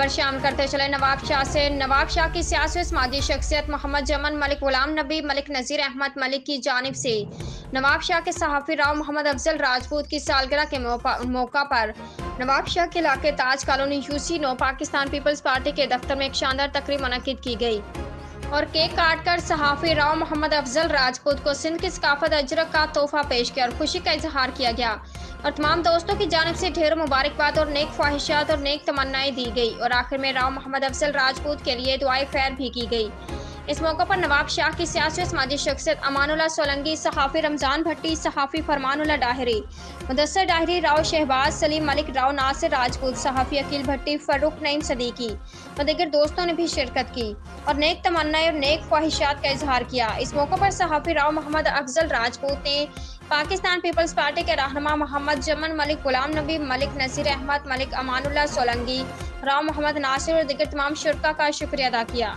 شامل کرتے چلے نواب شاہ سے نواب شاہ کی سیاسی و سماجی شخصیت محمد جمن ملک غلام نبی ملک نذیر احمد ملک کی جانب سے نواب شاہ کے صحافی راؤ محمد افضل راجپوت کی سالگرہ کے موقع پر نواب شاہ کے علاقے تاج کالونی یوسی نو پاکستان پیپلز پارٹی کے دفتر میں ایک شاندار تقریب منعقد کی گئی اور کیک کاٹ کر صحافی راؤ محمد افضل راجپوت کو سندھ کی ثقافت اجرک کا تحفہ پیش کیا اور خوشی کا اظہار کیا گیا اور تمام دوستوں کی جانب سے ڈھیروں مبارکباد اور نیک خواہشات اور نیک تمنائیں دی گئی اور آخر میں راؤ محمد افضل راجپوت کے لیے دعائے خیر بھی کی گئی۔ اس موقع پر نواب شاہ کی سیاسی و سماجی شخصیت امان اللہ سولنگی، صحافی رمضان بھٹی، صحافی فرمان اللہ ڈاہری، مدثر ڈاہری، راؤ شہباز سلیم ملک، راؤ ناصر راجپوت، صحافی عقیل بھٹی، فروخ نعیم صدیقی و دیگر دوستوں نے بھی شرکت کی اور نیک تمنائیں اور نیک خواہشات کا اظہار کیا۔ اس موقع پر صحافی راؤ محمد افضل راجپوت نے پاکستان پیپلز پارٹی کے رہنما محمد جمن ملک غلام نبی ملک نذیر احمد ملک امان اللہ سولنگی، راؤ محمد ناصر اور دیگر تمام شرکاء کا شکریہ ادا کیا۔